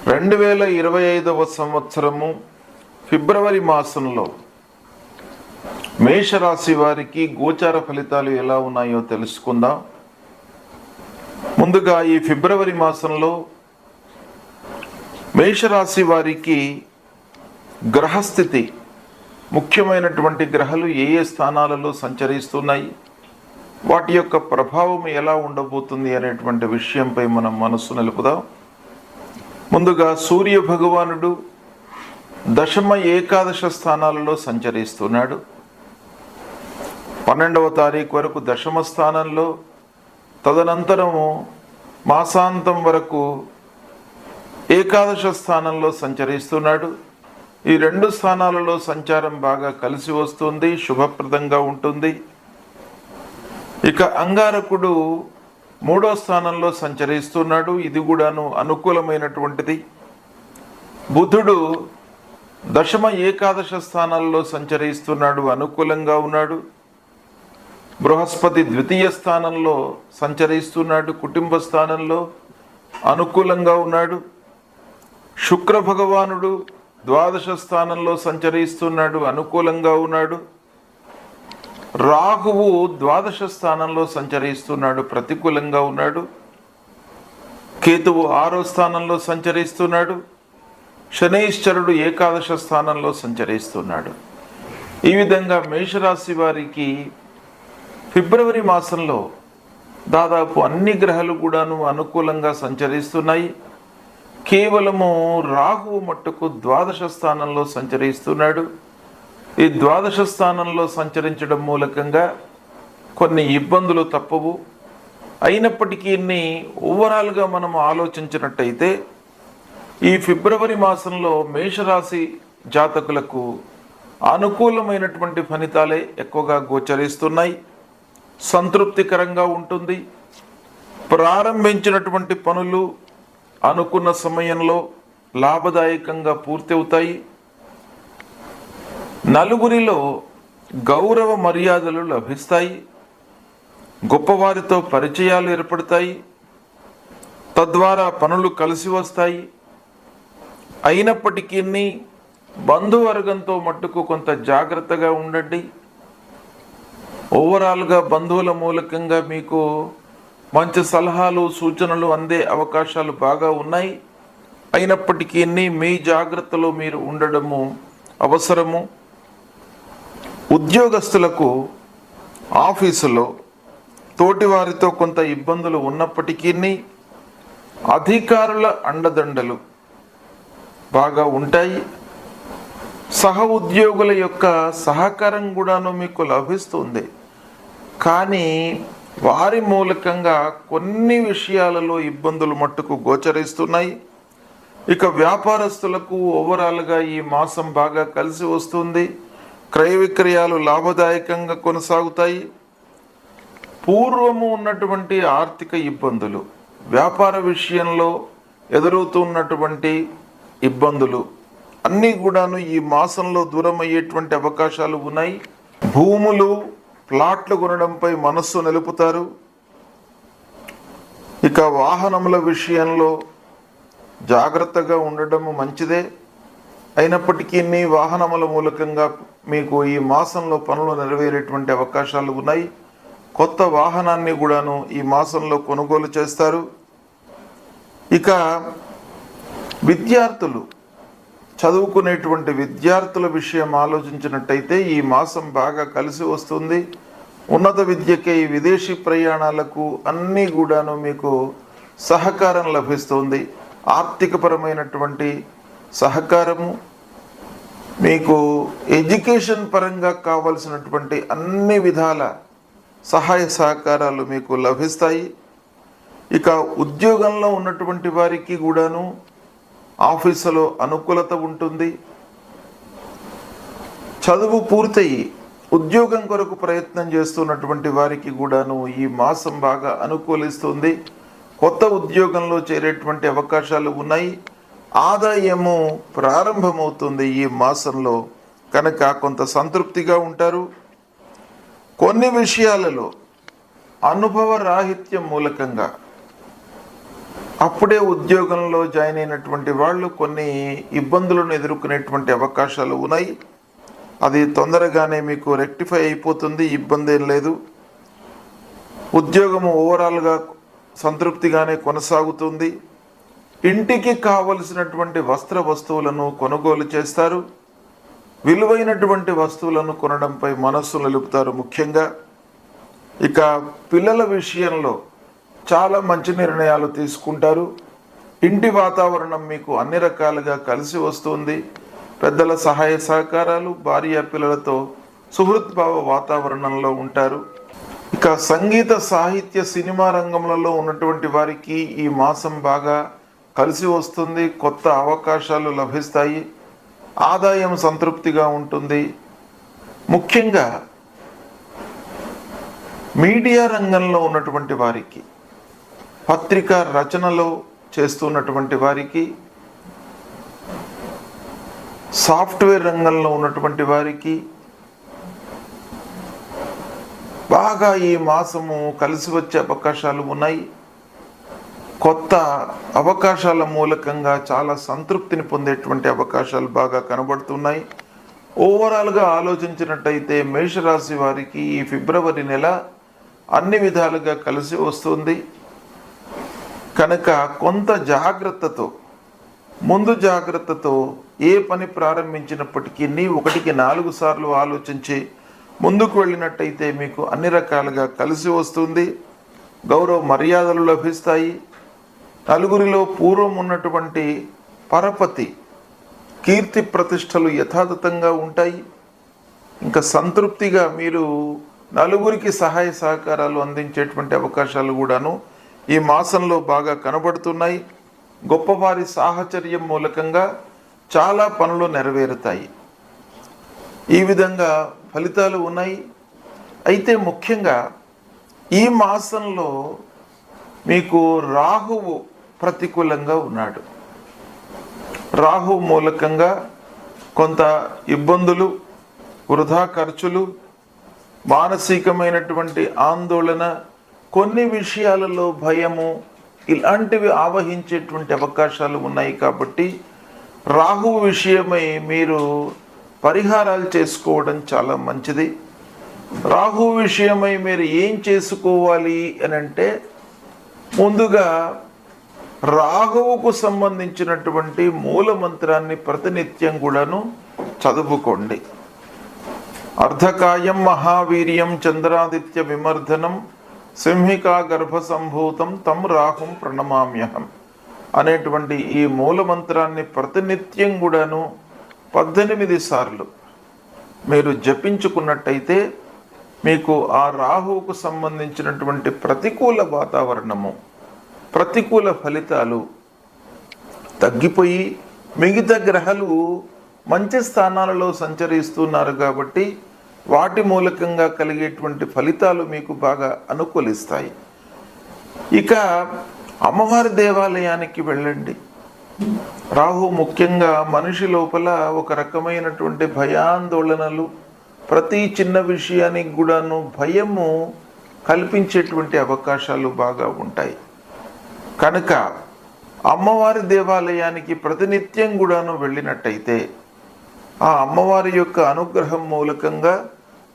2025వ సంవత్సరము ఫిబ్రవరి మాసంలో మేషరాశి వారికి గోచార ఫలితాలు ఎలా ఉన్నాయో తెలుసుకుందాం. ముందుగా ఈ ఫిబ్రవరి మాసంలో మేషరాశి వారికి గ్రహస్థితి, ముఖ్యమైనటువంటి గ్రహాలు ఏ ఏ స్థానాలలో సంచరిస్తున్నాయి, వాటి యొక్క ప్రభావం ఎలా ఉండబోతుంది అనేటువంటి విషయంపై మనం మనస్సు నిలుపుదాం. ముందుగా సూర్య భగవానుడు దశమ ఏకాదశ స్థానాలలో సంచరిస్తున్నాడు. 12వ తారీఖు వరకు దశమ స్థానంలో, తదనంతరము మాసాంతం వరకు ఏకాదశ స్థానంలో సంచరిస్తున్నాడు. ఈ రెండు స్థానాలలో సంచారం బాగా కలిసి వస్తుంది, శుభప్రదంగా ఉంటుంది. ఇక అంగారకుడు 3వ స్థానంలో సంచరిస్తున్నాడు, ఇది కూడాను అనుకూలమైనటువంటిది. బుధుడు దశమ ఏకాదశ స్థానాల్లో సంచరిస్తున్నాడు, అనుకూలంగా ఉన్నాడు. బృహస్పతి 2వ స్థానంలో సంచరిస్తున్నాడు, కుటుంబ స్థానంలో అనుకూలంగా ఉన్నాడు. శుక్ర భగవానుడు 12వ స్థానంలో సంచరిస్తున్నాడు, అనుకూలంగా ఉన్నాడు. రాహువు 12వ స్థానంలో సంచరిస్తున్నాడు, ప్రతికూలంగా ఉన్నాడు. కేతువు 6వ స్థానంలో సంచరిస్తున్నాడు. శనైశ్చరుడు ఏకాదశ స్థానంలో సంచరిస్తున్నాడు. ఈ విధంగా మేషరాశి వారికి ఫిబ్రవరి మాసంలో దాదాపు అన్ని గ్రహాలు కూడాను అనుకూలంగా సంచరిస్తున్నాయి. కేవలము రాహువు మట్టుకు 12వ స్థానంలో సంచరిస్తున్నాడు. ఈ 12వ స్థానంలో సంచరించడం మూలకంగా కొన్ని ఇబ్బందులు తప్పవు. అయినప్పటికీ ఓవరాల్గా మనం ఆలోచించినట్టయితే ఈ ఫిబ్రవరి మాసంలో మేషరాశి జాతకులకు అనుకూలమైనటువంటి ఫలితాలే ఎక్కువగా గోచరిస్తున్నాయి. సంతృప్తికరంగా ఉంటుంది. ప్రారంభించినటువంటి పనులు అనుకున్న సమయంలో లాభదాయకంగా పూర్తి అవుతాయి. నలుగురిలో గౌరవ మర్యాదలు లభిస్తాయి. గొప్పవారితో పరిచయాలు ఏర్పడతాయి. తద్వారా పనులు కలిసి వస్తాయి. అయినప్పటికీ బంధువర్గంతో మట్టుకు కొంత జాగ్రత్తగా ఉండండి. ఓవరాల్గా బంధువుల మూలకంగా మీకు మంచి సలహాలు, సూచనలు అందే అవకాశాలు బాగా ఉన్నాయి. అయినప్పటికీ మీ జాగ్రత్తలో మీరు ఉండడము అవసరము. ఉద్యోగస్తులకు ఆఫీసులో తోటివారితో కొంత ఇబ్బందులు ఉన్నప్పటికీ అధికారుల అండదండలు బాగా ఉంటాయి. సహ ఉద్యోగుల యొక్క సహకారం కూడాను మీకు లభిస్తుంది. కానీ వారి మూలకంగా కొన్ని విషయాలలో ఇబ్బందులు మట్టుకు గోచరిస్తున్నాయి. ఇక వ్యాపారస్తులకు ఓవరాల్గా ఈ మాసం బాగా కలిసి వస్తుంది. క్రయ విక్రయాలు లాభదాయకంగా కొనసాగుతాయి. పూర్వము ఉన్నటువంటి ఆర్థిక ఇబ్బందులు, వ్యాపార విషయంలో ఎదురవుతున్నటువంటి ఇబ్బందులు అన్నీ కూడాను ఈ మాసంలో దూరం అయ్యేటువంటి అవకాశాలు ఉన్నాయి. భూములు, ప్లాట్లు కొనడంపై మనస్సు నిలుపుతారు. ఇక వాహనముల విషయంలో జాగ్రత్తగా ఉండడము మంచిదే. అయినప్పటికీ వాహనముల మూలకంగా మీకు ఈ మాసంలో పనులు నెరవేరేటువంటి అవకాశాలు ఉన్నాయి. కొత్త వాహనాన్ని కూడాను ఈ మాసంలో కొనుగోలు చేస్తారు. ఇక విద్యార్థులు, చదువుకునేటువంటి విద్యార్థుల విషయం ఆలోచించినట్టయితే ఈ మాసం బాగా కలిసి వస్తుంది. ఉన్నత విద్యకై, విదేశీ ప్రయాణాలకు అన్నీ కూడాను మీకు సహకారం లభిస్తుంది. ఆర్థికపరమైనటువంటి సహకారము, మీకు ఎడ్యుకేషన్ పరంగా కావలసినటువంటి అన్ని విధాల సహాయ సహకారాలు మీకు లభిస్తాయి. ఇక ఉద్యోగంలో ఉన్నటువంటి వారికి కూడాను ఆఫీసులో అనుకూలత ఉంటుంది. చదువు పూర్తయి ఉద్యోగం కొరకు ప్రయత్నం చేస్తున్నటువంటి వారికి కూడాను ఈ మాసం బాగా అనుకూలిస్తుంది. కొత్త ఉద్యోగంలో చేరేటువంటి అవకాశాలు ఉన్నాయి. ఆదాయము ప్రారంభమవుతుంది ఈ మాసంలో, కనుక కొంత సంతృప్తిగా ఉంటారు. కొన్ని విషయాలలో అనుభవ రాహిత్యం మూలకంగా అప్పుడే ఉద్యోగంలో జాయిన్ అయినటువంటి వాళ్ళు కొన్ని ఇబ్బందులను ఎదుర్కొనేటువంటి అవకాశాలు ఉన్నాయి. అది తొందరగానే మీకు రెక్టిఫై అయిపోతుంది, ఇబ్బంది ఏం లేదు. ఉద్యోగము ఓవరాల్గా సంతృప్తిగానే కొనసాగుతుంది. ఇంటికి కావలసినటువంటి వస్తువులను కొనుగోలు చేస్తారు. విలువైనటువంటి వస్తువులను కొనడంపై మనస్సు నిలుపుతారు. ముఖ్యంగా ఇక పిల్లల విషయంలో చాలా మంచి నిర్ణయాలు తీసుకుంటారు. ఇంటి వాతావరణం మీకు అన్ని రకాలుగా కలిసి వస్తుంది. పెద్దల సహాయ సహకారాలు, భార్య పిల్లలతో సుహృద్భావ వాతావరణంలో ఉంటారు. ఇక సంగీత, సాహిత్య, సినిమా రంగంలో ఉన్నటువంటి వారికి ఈ మాసం బాగా కలిసి వస్తుంది. కొత్త అవకాశాలు లభిస్తాయి. ఆదాయం సంతృప్తిగా ఉంటుంది. ముఖ్యంగా మీడియా రంగంలో ఉన్నటువంటి వారికి, పత్రికా రచనలో చేస్తున్నటువంటి వారికి, సాఫ్ట్వేర్ రంగంలో ఉన్నటువంటి వారికి బాగా ఈ మాసము కలిసి వచ్చే అవకాశాలు ఉన్నాయి. కొత్త అవకాశాల మూలకంగా చాలా సంతృప్తిని పొందేటువంటి అవకాశాలు బాగా కనబడుతున్నాయి. ఓవరాల్గా ఆలోచించినట్టయితే మేషరాశి వారికి ఈ ఫిబ్రవరి నెల అన్ని విధాలుగా కలిసి వస్తుంది. కనుక కొంత జాగ్రత్తతో, ముందు జాగ్రత్తతో ఏ పని ప్రారంభించినప్పటికీ 1కి 4 సార్లు ఆలోచించి ముందుకు వెళ్ళినట్టయితే మీకు అన్ని రకాలుగా కలిసి వస్తుంది. గౌరవ మర్యాదలు లభిస్తాయి. నలుగురిలో పూర్వం ఉన్నటువంటి పరపతి, కీర్తి ప్రతిష్టలు యథాతథంగా ఉంటాయి. ఇంకా సంతృప్తిగా మీరు నలుగురికి సహాయ సహకారాలు అందించేటువంటి అవకాశాలు కూడాను ఈ మాసంలో బాగా కనబడుతున్నాయి. గొప్పవారి సాహచర్యం మూలకంగా చాలా పనులు నెరవేరుతాయి. ఈ విధంగా ఫలితాలు ఉన్నాయి. అయితే ముఖ్యంగా ఈ మాసంలో మీకు రాహువు ప్రతికూలంగా ఉన్నాడు. రాహు మూలకంగా కొంత ఇబ్బందులు, వృధా ఖర్చులు, మానసికమైనటువంటి ఆందోళన, కొన్ని విషయాలలో భయము, ఇలాంటివి ఆవహించేటువంటి అవకాశాలు ఉన్నాయి. కాబట్టి రాహు విషయమై మీరు పరిహారాలు చేసుకోవడం చాలా మంచిది. రాహు విషయమై మీరు ఏం చేసుకోవాలి అని అంటే, ముందుగా రాహువుకు సంబంధించినటువంటి మూల మంత్రాన్ని ప్రతినిత్యం కూడాను చదువుకోండి. అర్ధకాయం మహావీర్యం చంద్రాదిత్య విమర్ధనం సింహికా గర్భ సంభూతం తం రాహుం ప్రణమామ్యహం అనేటువంటి ఈ మూల మంత్రాన్ని ప్రతినిత్యం కూడాను 18 సార్లు మీరు జపించుకున్నట్టయితే మీకు ఆ రాహువుకు సంబంధించినటువంటి ప్రతికూల వాతావరణము, ప్రతికూల ఫలితాలు తగ్గిపోయి మిగతా గ్రహాలు మంచి స్థానాలలో సంచరిస్తున్నారు కాబట్టి వాటి మూలకంగా కలిగేటువంటి ఫలితాలు మీకు బాగా అనుకూలిస్తాయి. ఇక అమ్మవారి దేవాలయానికి వెళ్ళండి. రాహు ముఖ్యంగా మనిషి లోపల ఒక రకమైనటువంటి భయాందోళనలు, ప్రతి చిన్న విషయానికి కూడాను భయము కల్పించేటువంటి అవకాశాలు బాగా ఉంటాయి. కనుక అమ్మవారి దేవాలయానికి ప్రతినిత్యం కూడాను వెళ్ళినట్టయితే ఆ అమ్మవారి యొక్క అనుగ్రహం మూలకంగా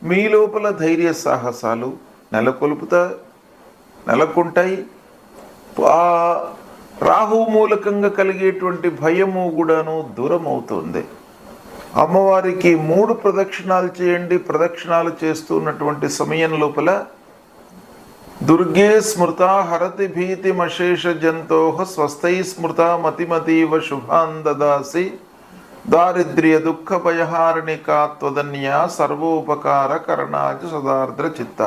మీ లోపల ధైర్య సాహసాలు నెలకొంటాయి. ఆ రాహు మూలకంగా కలిగేటువంటి భయము కూడాను దూరం అవుతుంది. అమ్మవారికి 3 ప్రదక్షిణాలు చేయండి. ప్రదక్షిణాలు చేస్తున్నటువంటి సమయం లోపల దుర్గే స్మృత హరతి భీతిమశేష జంతోః స్వస్థై స్మృత మతిమతీవ శుభాన్ దదాసి దారిద్ర్య దుఃఖ భయహారిణికా త్వదన్యా సర్వోపకార కరణాచ సదార్ద్ర చిత్త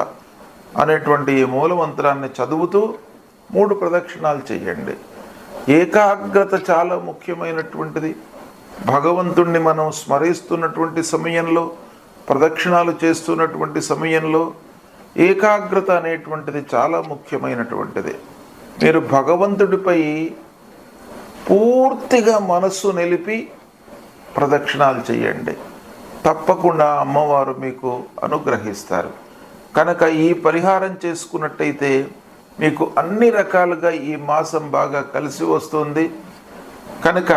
అనేటువంటి ఈ మూలమంత్రాన్ని చదువుతూ 3 ప్రదక్షిణాలు చేయండి. ఏకాగ్రత చాలా ముఖ్యమైనటువంటిది. భగవంతుణ్ణి మనం స్మరిస్తున్నటువంటి సమయంలో, ప్రదక్షిణాలు చేస్తున్నటువంటి సమయంలో ఏకాగ్రత అనేటువంటిది చాలా ముఖ్యమైనటువంటిది. మీరు భగవంతుడిపై పూర్తిగా మనస్సు నిలిపి ప్రదక్షిణాలు చేయండి. తప్పకుండా అమ్మవారు మీకు అనుగ్రహిస్తారు. కనుక ఈ పరిహారం చేసుకున్నట్టయితే మీకు అన్ని రకాలుగా ఈ మాసం బాగా కలిసి వస్తుంది. కనుక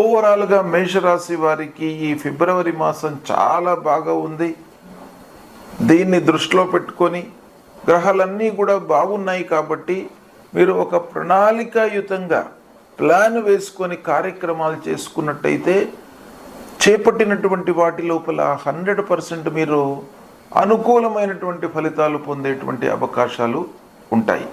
ఓవరాల్గా మేషరాశి వారికి ఈ ఫిబ్రవరి మాసం చాలా బాగా ఉంది. దీన్ని దృష్టిలో పెట్టుకొని గ్రహాలన్నీ కూడా బాగున్నాయి కాబట్టి మీరు ఒక ప్రణాళికాయుతంగా ప్లాన్ వేసుకొని కార్యక్రమాలు చేసుకున్నట్టయితే చేపట్టినటువంటి వాటి లోపల 100% మీరు అనుకూలమైనటువంటి ఫలితాలు పొందేటువంటి అవకాశాలు ఉంటాయి.